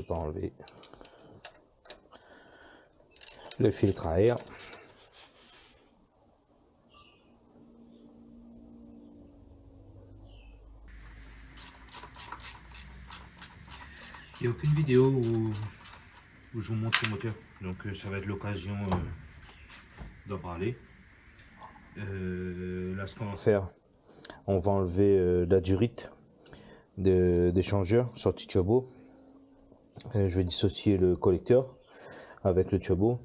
j'ai pas enlevé le filtre à air. Il n'y a aucune vidéo où je vous montre le moteur, donc ça va être l'occasion d'en parler. Là, ce qu'on va faire, On va enlever la durite d'échangeur sortie turbo. Je vais dissocier le collecteur avec le turbo.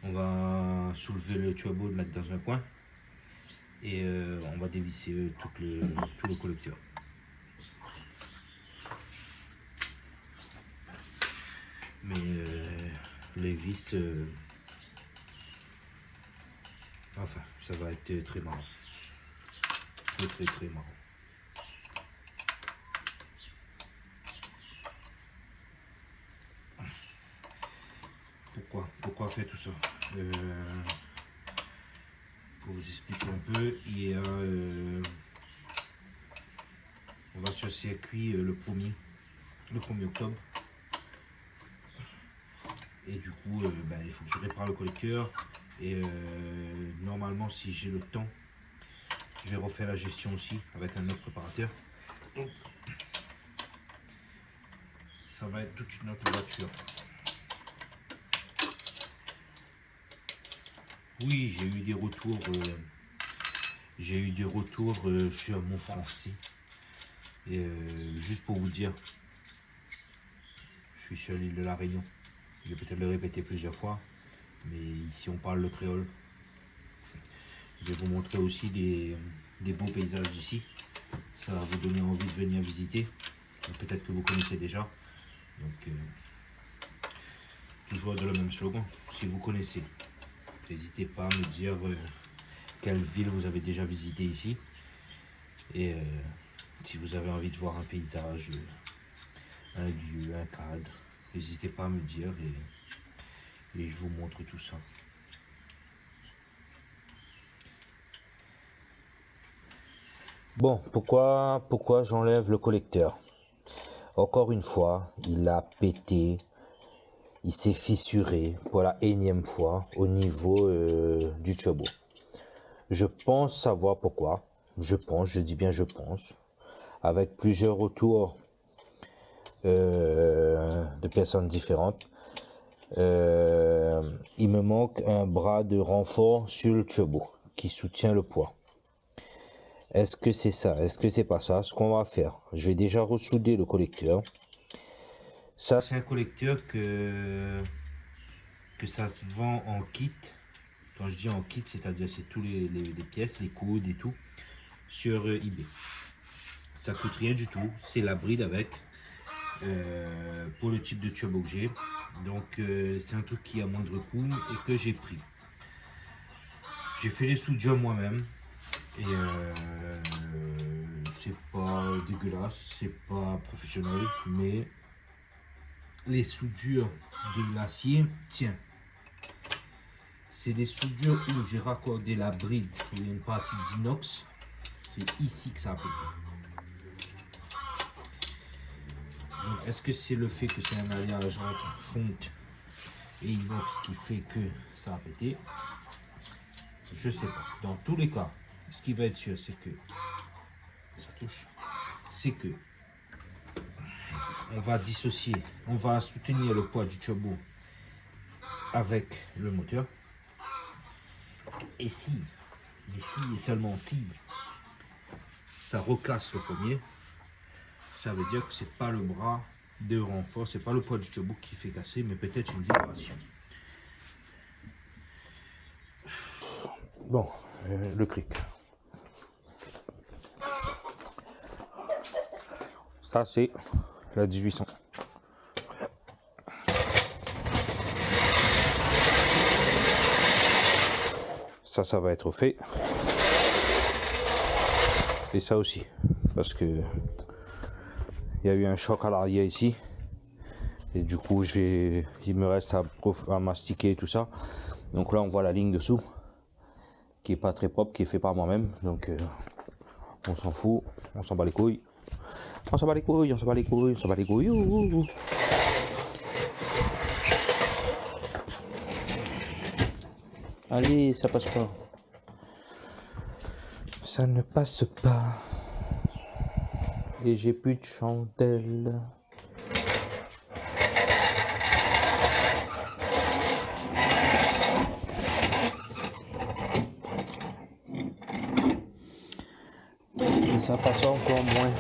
on va soulever le turbo, le mettre dans un coin et on va dévisser tout le collecteur. Mais les vis, enfin, ça va être très marrant. Très marrant. Pourquoi faire tout ça? Pour vous expliquer un peu, on va sur le circuit le 1er octobre. Et du coup, il faut que je répare le collecteur. Et normalement, si j'ai le temps, je vais refaire la gestion aussi avec un autre préparateur. Donc, ça va être toute une autre voiture. Oui, j'ai eu des retours. Sur mon français. Et juste pour vous dire, je suis sur l'île de la Réunion. Je vais peut-être le répéter plusieurs fois, mais ici on parle le créole. Je vais vous montrer aussi des beaux paysages d'ici. Ça va vous donner envie de venir visiter. Peut-être que vous connaissez déjà. Donc, toujours dans le même slogan. Si vous connaissez, n'hésitez pas à me dire quelle ville vous avez déjà visité ici. Et si vous avez envie de voir un paysage, un lieu, un cadre, n'hésitez pas à me dire et je vous montre tout ça. Bon, pourquoi j'enlève le collecteur? Encore une fois, il a pété, il s'est fissuré pour la énième fois au niveau du turbo. Je pense savoir pourquoi. Je dis bien je pense. Avec plusieurs retours de personnes différentes. Il me manque un bras de renfort sur le turbo qui soutient le poids. Est-ce que c'est ça? Est-ce que c'est pas ça? Ce qu'on va faire, je vais déjà ressouder le collecteur. Ça, c'est un collecteur que ça se vend en kit. Quand je dis en kit, c'est-à-dire c'est tous les pièces, les coudes et tout, sur eBay. Ça coûte rien du tout. C'est la bride avec. Pour le type de turbo que j'ai. Donc c'est un truc qui a moindre coût et que j'ai pris. J'ai fait les soudures moi-même et c'est pas dégueulasse, c'est pas professionnel, mais les soudures de l'acier, tiens, c'est des soudures où j'ai raccordé la bride, il y a une partie d'inox, c'est ici que ça a pété. Donc, est-ce que c'est le fait que c'est un alliage entre fonte et inox qui fait que ça a pété? Je sais pas. Dans tous les cas, ce qui va être sûr, c'est que ça touche. C'est que on va dissocier, on va soutenir le poids du turbo avec le moteur. Et si, mais si et seulement si, ça recasse le premier, ça veut dire que c'est pas le bras de renfort, c'est pas le poids du turbo qui fait casser, mais peut-être une vibration. Bon, le cric. Ça c'est la 1800. Ça va être fait. Et ça aussi, parce que il y a eu un choc à l'arrière ici. Et du coup, il me reste à mastiquer et tout ça. Donc là, on voit la ligne dessous, qui est pas très propre, qui est fait par moi-même. Donc, on s'en fout, on s'en bat les couilles. On s'en bat les couilles, on s'en bat les couilles, on s'en bat les couilles. Allez, ça passe pas. Ça ne passe pas. Et j'ai plus de chandelle. Et ça passe encore moins.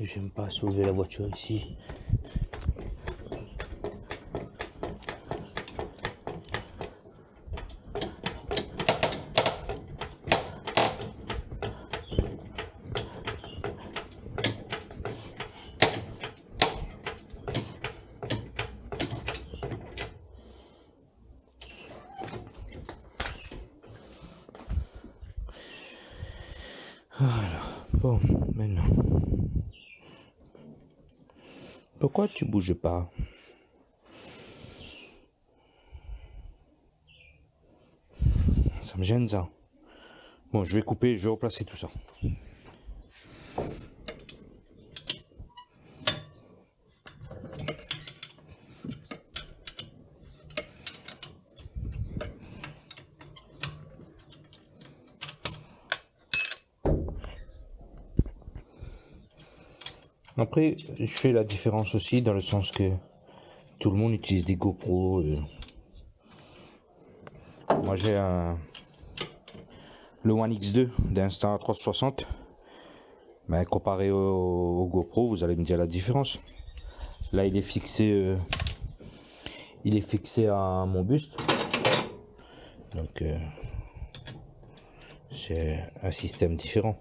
J'aime pas sauver la voiture ici. Voilà, bon, maintenant. Pourquoi tu bouges pas? Ça me gêne ça. Bon, je vais couper, je vais replacer tout ça. Après, je fais la différence aussi dans le sens que tout le monde utilise des GoPro. Moi j'ai le One X2 d'Insta360. Mais comparé au GoPro, vous allez me dire la différence. Là il est fixé à mon buste. Donc c'est un système différent.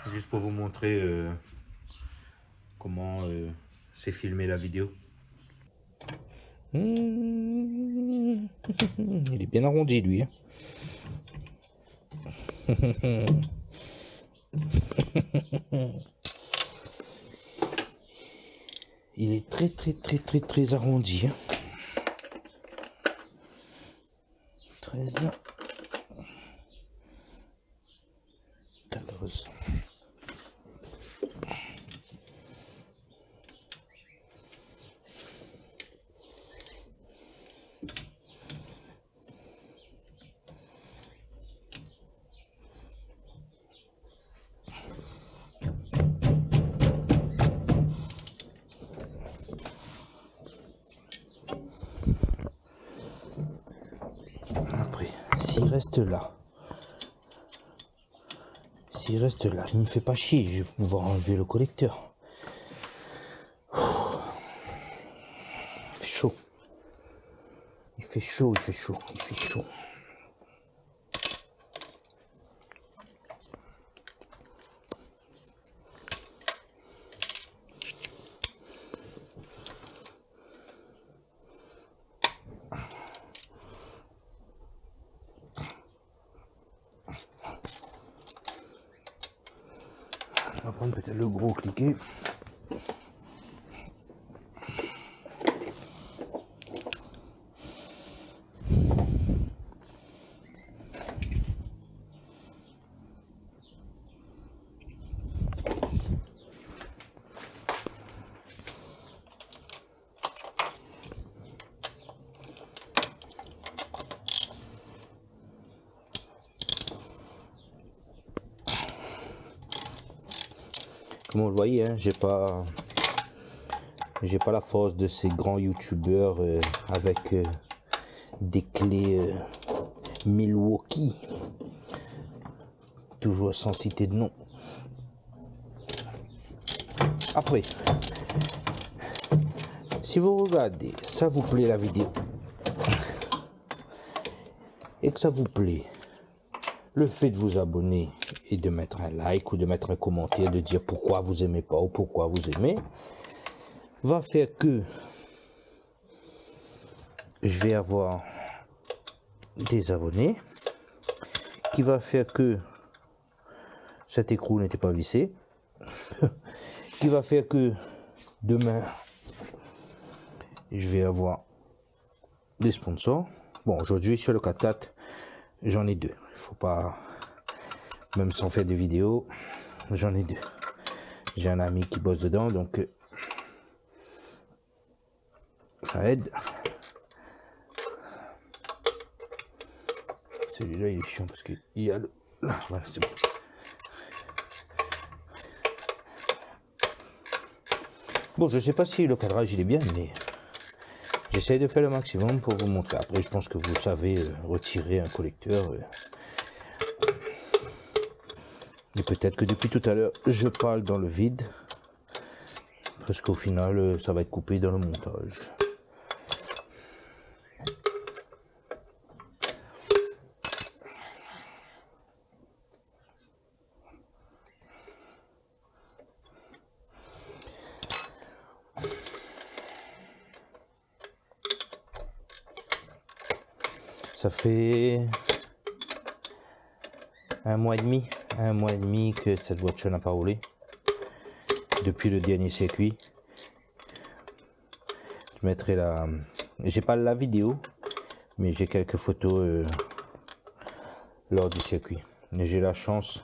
Juste pour vous montrer comment c'est filmé la vidéo. Il est bien arrondi lui. Hein. Il est très arrondi. Hein. 13, 14. Après, s'il reste là, il me fait pas chier, je vais pouvoir enlever le collecteur. Il fait chaud. Il fait chaud. On va prendre peut-être le gros cliquet. Comme vous le voyez, hein, j'ai pas la force de ces grands youtubeurs avec des clés Milwaukee, toujours sans citer de nom. Après, si vous regardez, ça vous plaît la vidéo et que ça vous plaît, le fait de vous abonner et de mettre un like ou de mettre un commentaire, de dire pourquoi vous aimez pas ou pourquoi vous aimez, va faire que je vais avoir des abonnés qui va faire que cet écrou n'était pas vissé, qui va faire que demain je vais avoir des sponsors. Bon, aujourd'hui sur le 4x4 j'en ai deux, il faut pas, même sans faire des vidéos, j'en ai deux. J'ai un ami qui bosse dedans, donc ça aide. Celui-là il est chiant parce qu'il y a le... Là, voilà, c'est bon. Bon, je sais pas si le cadrage il est bien, mais j'essaie de faire le maximum pour vous montrer. Après, je pense que vous savez retirer un collecteur. Et peut-être que depuis tout à l'heure, je parle dans le vide. Parce qu'au final, ça va être coupé dans le montage. Ça fait un mois et demi que cette voiture n'a pas roulé. Depuis le dernier circuit. Je mettrai la... J'ai pas la vidéo, mais j'ai quelques photos lors du circuit. J'ai la chance,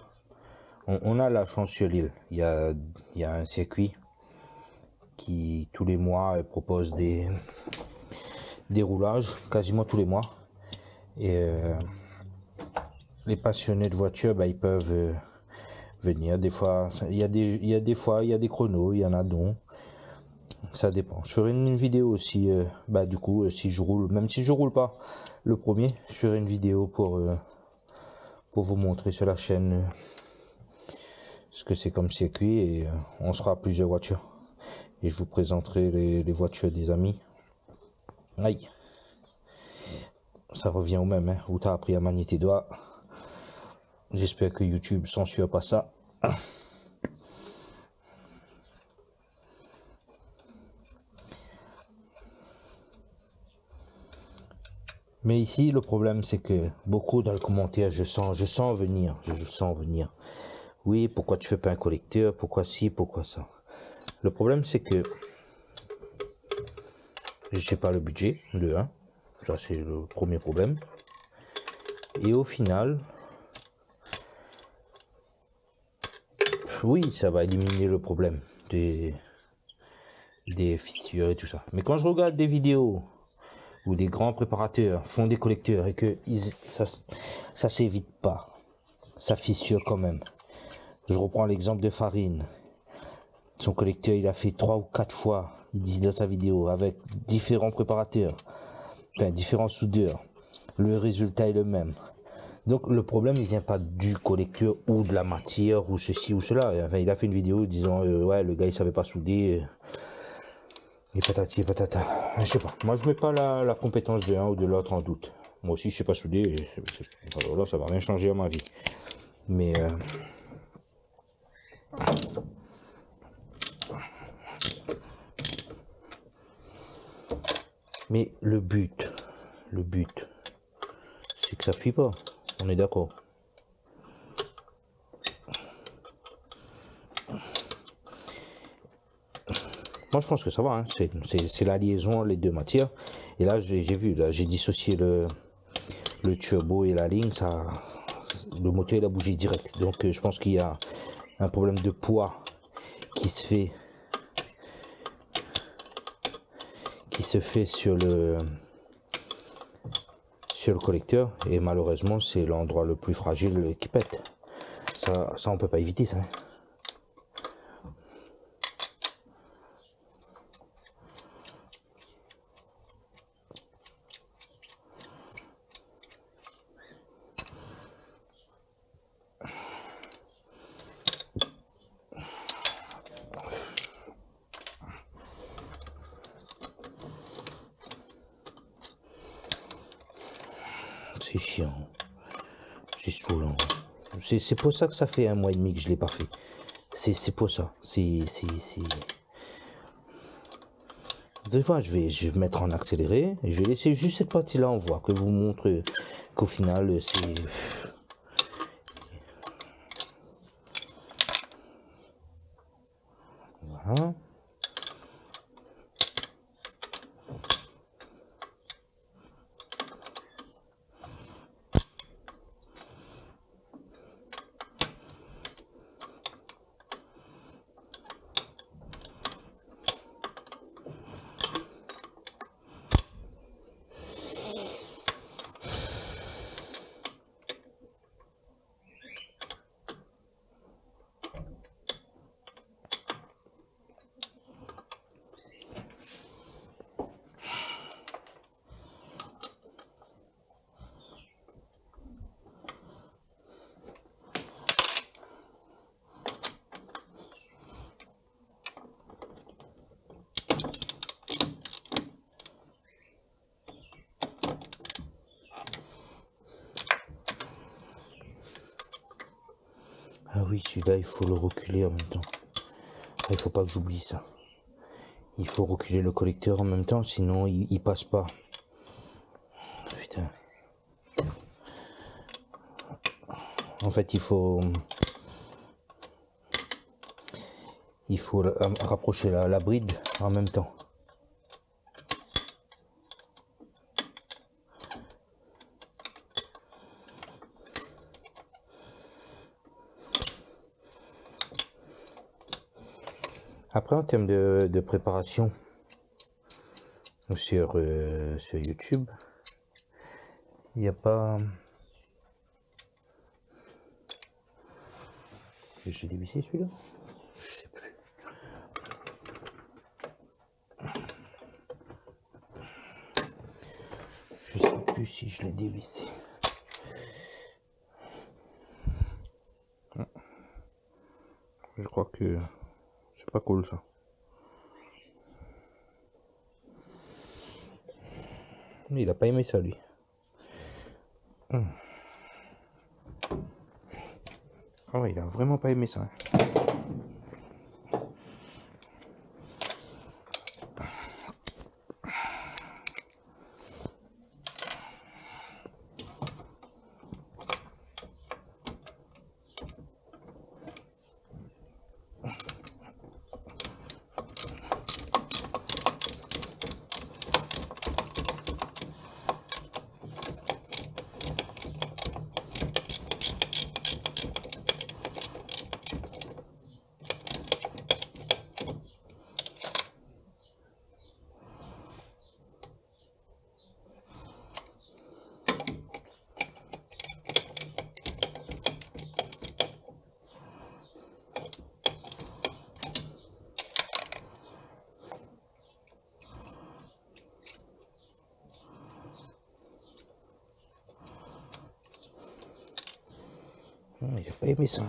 on a la chance sur l'île. Il y a un circuit qui tous les mois propose des roulages, quasiment tous les mois. Et les passionnés de voitures, ils peuvent venir. Des fois, il y a des chronos, il y en a dont. Ça dépend. Je ferai une vidéo aussi, du coup, si je roule, même si je roule pas le premier, je ferai une vidéo pour vous montrer sur la chaîne ce que c'est comme circuit, et on sera à plusieurs voitures. Et je vous présenterai les voitures des amis. Aïe, ça revient au même, hein, où t'as appris à manier tes doigts. J'espère que YouTube censure pas ça. Mais ici, le problème, c'est que beaucoup dans le commentaire, je sens venir. Oui, pourquoi tu fais pas un collecteur? Pourquoi ci, pourquoi ça? Le problème, c'est que j'ai pas le budget, de 1. Ça, c'est le premier problème. Et au final, oui, ça va éliminer le problème des fissures et tout ça. Mais quand je regarde des vidéos où des grands préparateurs font des collecteurs et que ça s'évite pas, ça fissure quand même. Je reprends l'exemple de Farine. Son collecteur, il a fait 3 ou 4 fois, il dit dans sa vidéo, avec différents préparateurs, enfin différents soudeurs. Le résultat est le même. Donc le problème, il vient pas du collecteur ou de la matière ou ceci ou cela. Enfin, il a fait une vidéo disant ouais, le gars il savait pas souder. Et patati et patata. Je sais pas. Moi je mets pas la compétence de l'un ou de l'autre en doute. Moi aussi je sais pas souder. Alors là, ça va rien changer à ma vie. Mais le but, c'est que ça fuit pas. On est d'accord. Moi je pense que ça va, hein. C'est la liaison, les deux matières. Et là j'ai vu, là j'ai dissocié le turbo et la ligne, le moteur il a bougé direct. Donc je pense qu'il y a un problème de poids qui se fait sur le collecteur, et malheureusement c'est l'endroit le plus fragile qui pète. Ça on peut pas éviter ça. C'est chiant, c'est saoulant. C'est pour ça que ça fait un mois et demi que je l'ai pas fait. C'est pour ça. Des fois, je vais mettre en accéléré et je vais laisser juste cette partie-là en voix, que vous montre qu'au final, c'est... Voilà. Ah oui, celui-là, il faut le reculer en même temps. Ah, il faut pas que j'oublie ça. Il faut reculer le collecteur en même temps, sinon il passe pas. Putain. En fait, il faut rapprocher la bride en même temps. Après, en termes de préparation sur YouTube, il n'y a pas... J'ai dévissé celui-là? Je sais plus. Je sais plus si je l'ai dévissé. Je crois que c'est pas cool ça. Il a pas aimé ça lui. Ah ouais, il a vraiment pas aimé ça. Il a pas aimé ça.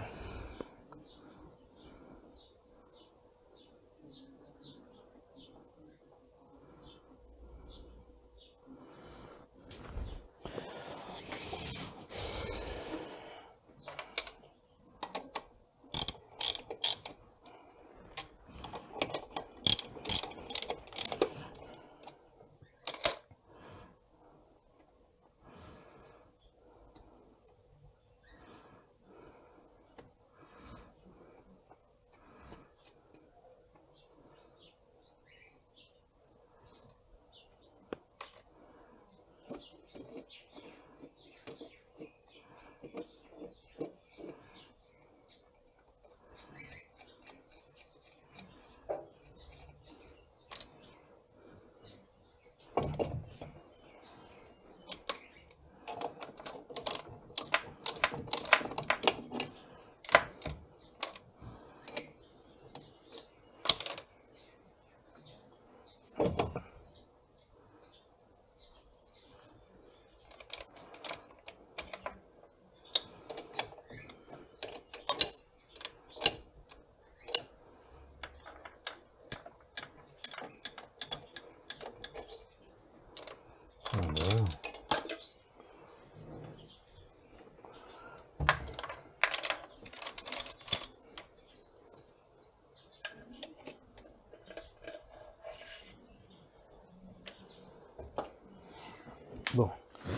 Bon. Oh,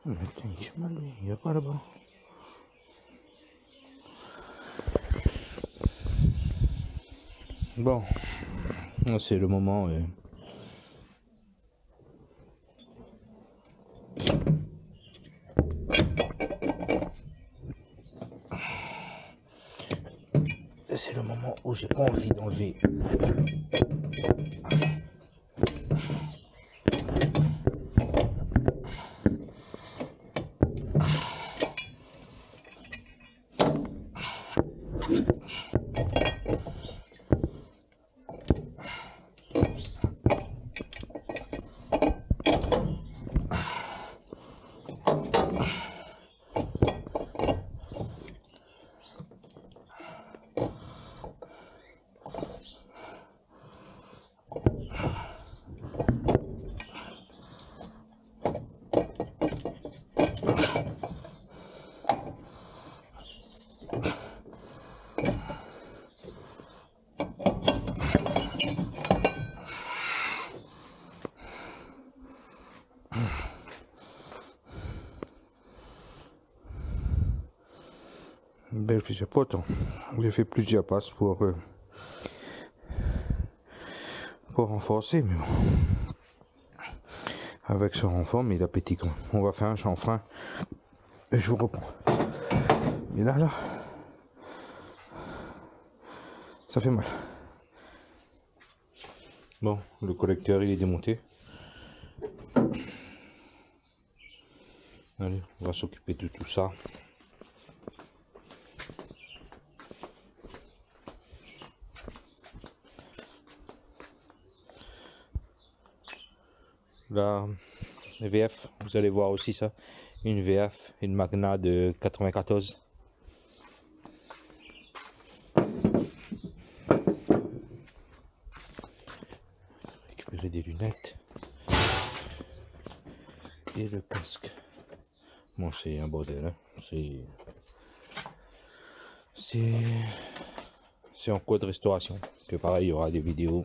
mais putain, il est mal, lui. Il va pas là-bas. Bon. C'est le moment. C'est le moment où j'ai envie d'enlever. Ben, je sais pas tant. J'ai fait plusieurs passes pour renforcer, mais bon. Avec ce renfort, mais il a pété quand même. On va faire un chanfrein et je vous reprends. Mais là, ça fait mal. Bon, le collecteur il est démonté. Allez, on va s'occuper de tout ça. Là, les VF, vous allez voir aussi ça. Une VF, une Magna de 94. Récupérer des lunettes. Et le casque. Bon, c'est un bordel, hein. C'est en cours de restauration. Que pareil, il y aura des vidéos.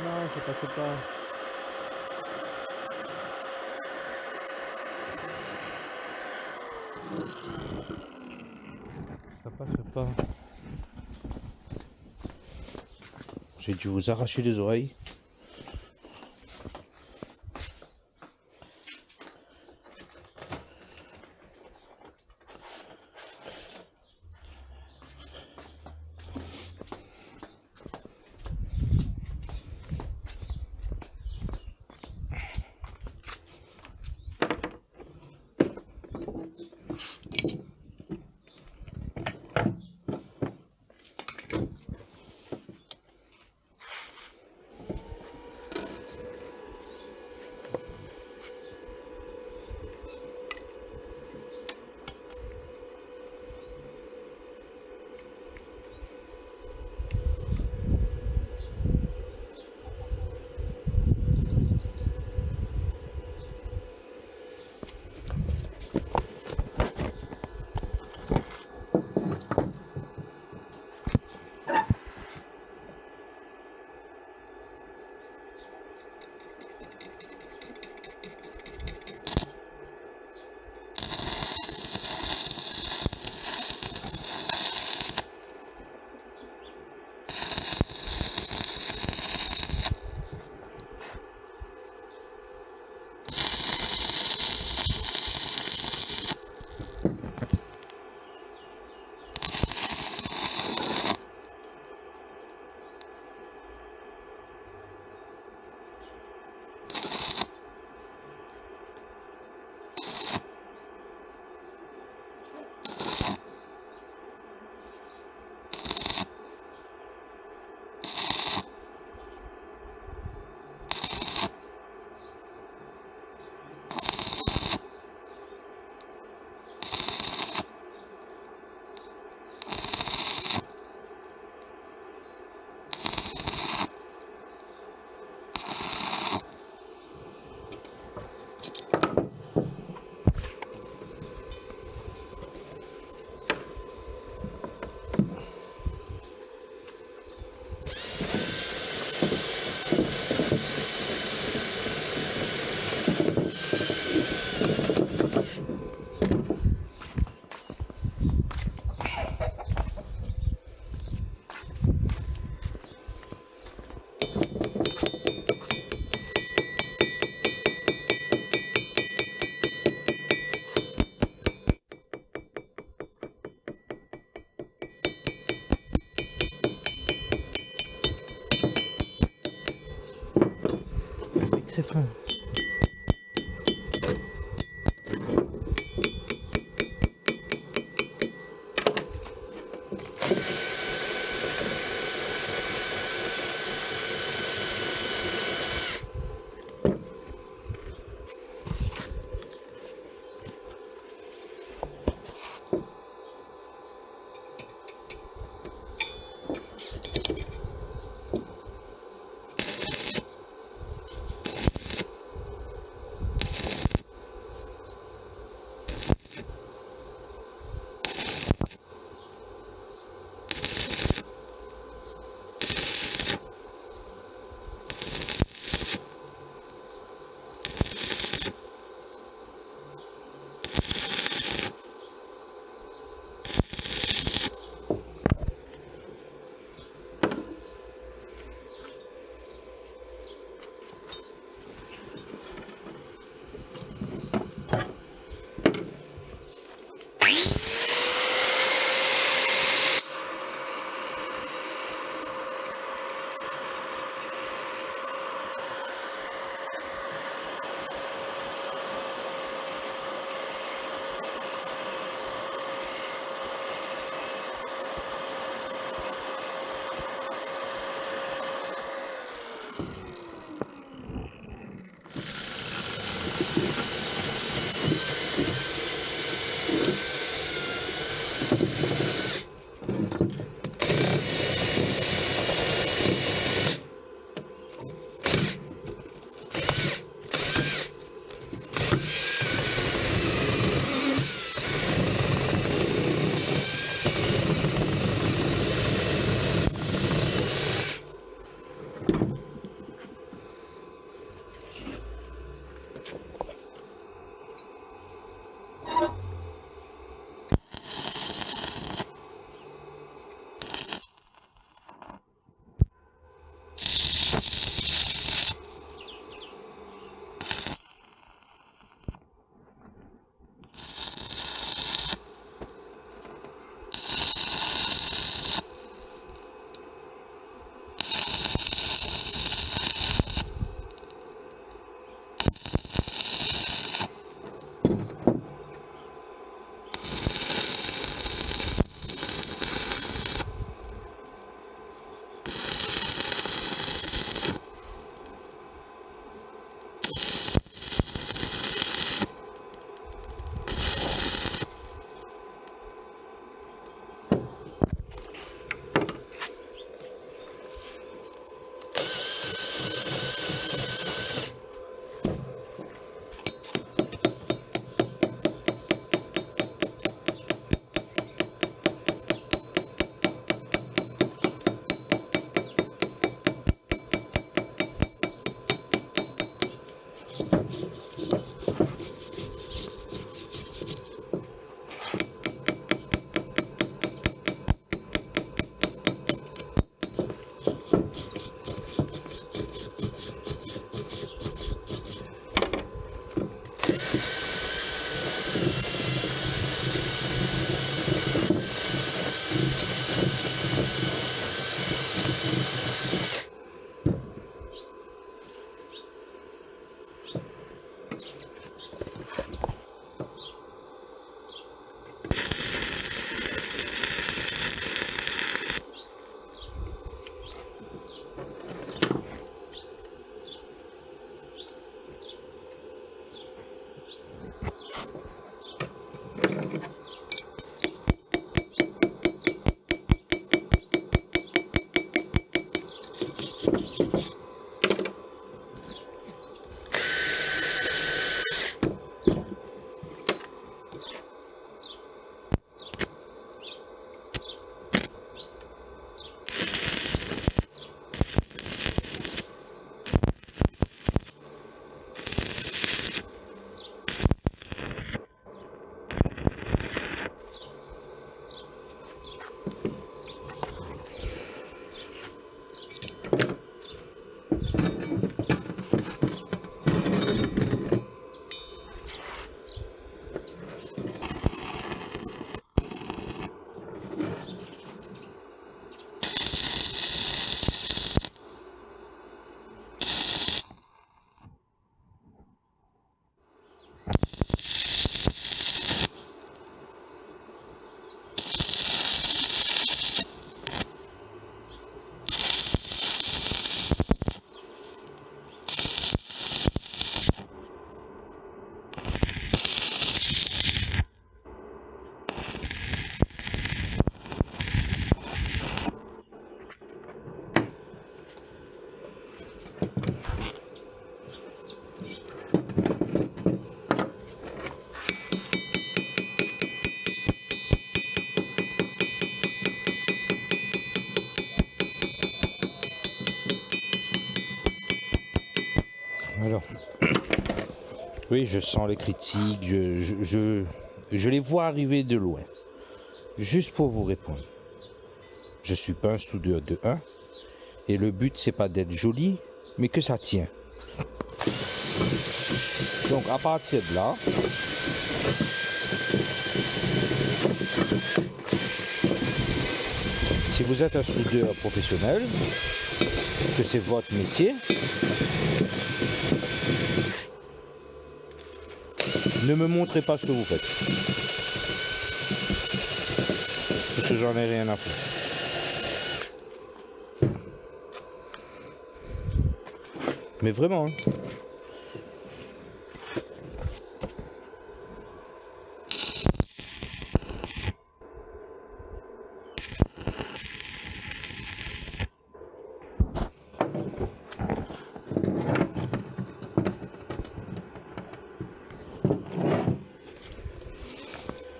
Non, ça passe pas. Ça passe pas. J'ai dû vous arracher les oreilles. C'est fin. Alors, oui, je sens les critiques, je les vois arriver de loin. Juste pour vous répondre, je suis pas un soudeur de 1 et le but c'est pas d'être joli, mais que ça tient. Donc à partir de là, si vous êtes un soudeur professionnel, que c'est votre métier, ne me montrez pas ce que vous faites. Parce que j'en ai rien à foutre. Mais vraiment, hein.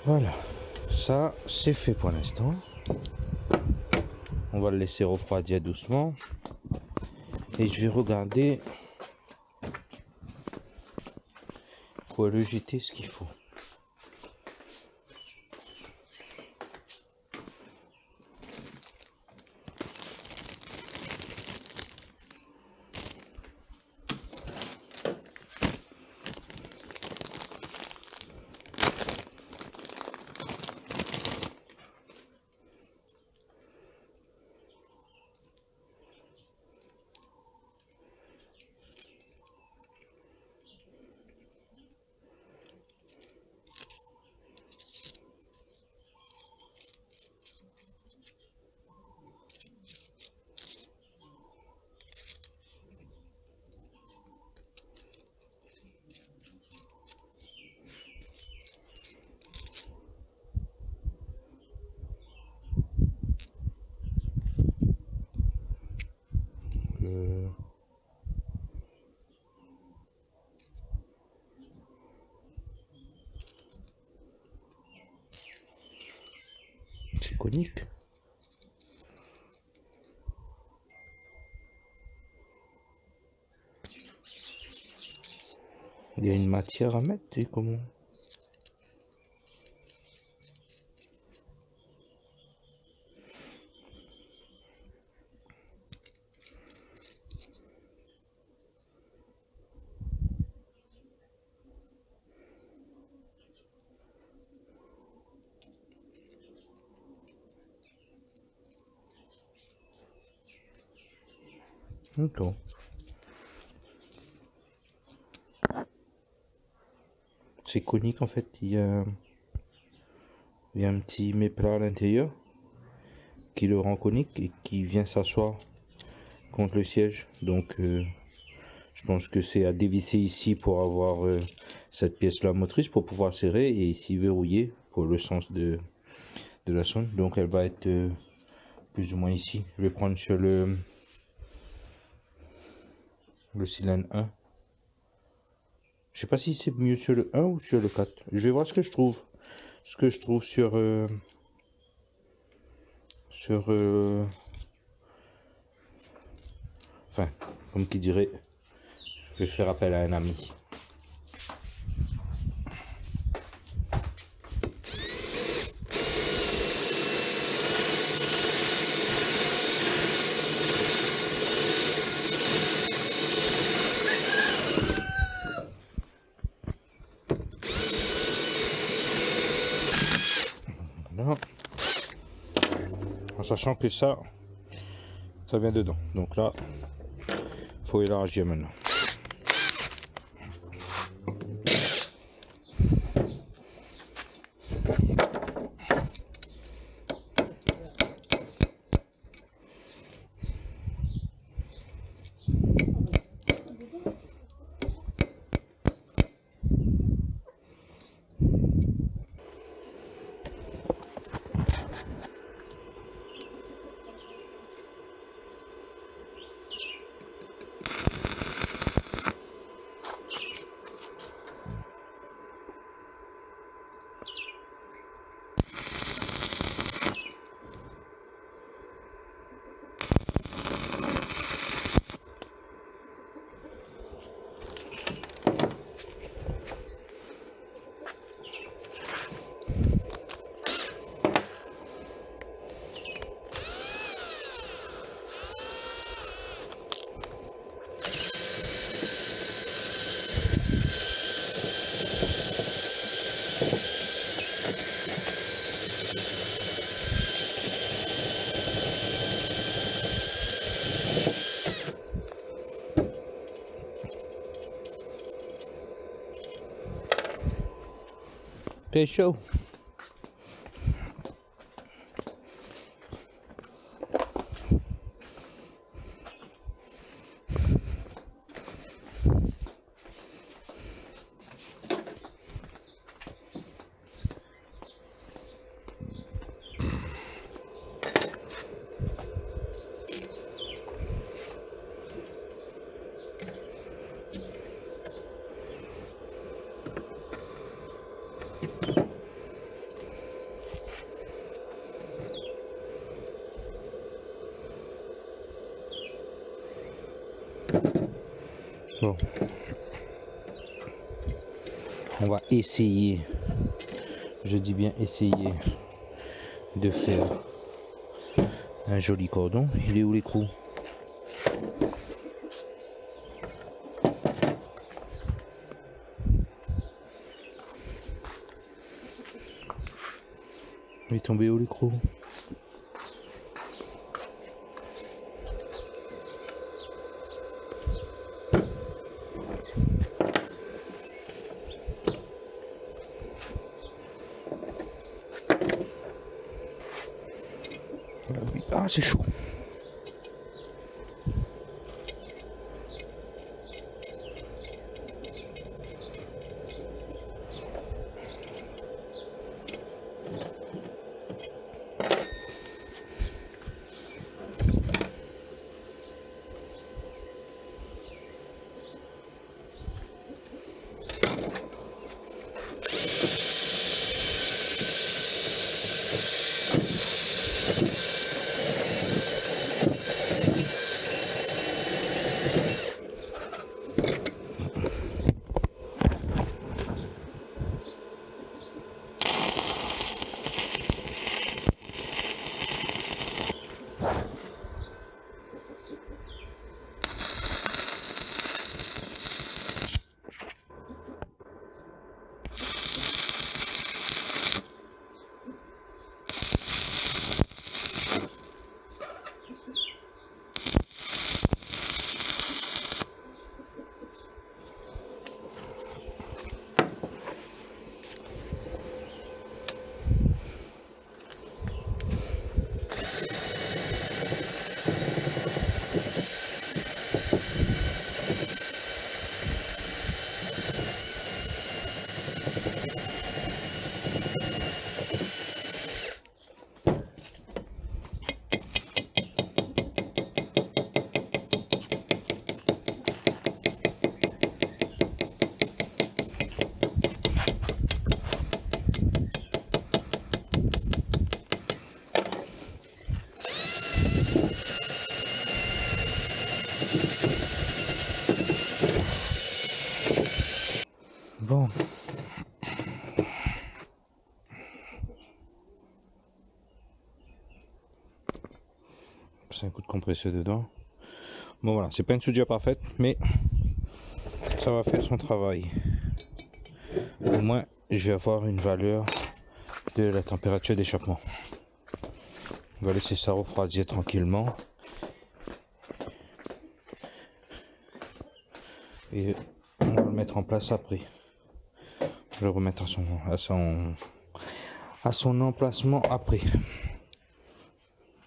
Voilà, ça c'est fait pour l'instant. On va le laisser refroidir doucement. Et je vais regarder pour le jeter ce qu'il faut. C'est conique. Il y a une matière à mettre, et comment? D'accord. C'est conique en fait, il y a un petit méplat à l'intérieur qui le rend conique et qui vient s'asseoir contre le siège. Donc je pense que c'est à dévisser ici pour avoir cette pièce là motrice pour pouvoir serrer et ici verrouiller pour le sens de la sonde. Donc elle va être plus ou moins ici. Je vais prendre sur le cylindre 1. Je sais pas si c'est mieux sur le 1 ou sur le 4. Je vais voir ce que je trouve. Ce que je trouve sur enfin, comme qui dirait, je vais faire appel à un ami. Voilà. En sachant que ça vient dedans. Donc là, faut élargir maintenant. T'es chaud? Bon, on va essayer, je dis bien essayer, de faire un joli cordon. Il est où l'écrou? Il est tombé où l'écrou? Ah, c'est chaud. Bon. C'est un coup de compresseur dedans. Bon voilà, c'est pas une soudure parfaite, mais ça va faire son travail. Au moins, je vais avoir une valeur de la température d'échappement. On va laisser ça refroidir tranquillement. Et on va le mettre en place après. Je vais le remettre à son emplacement après.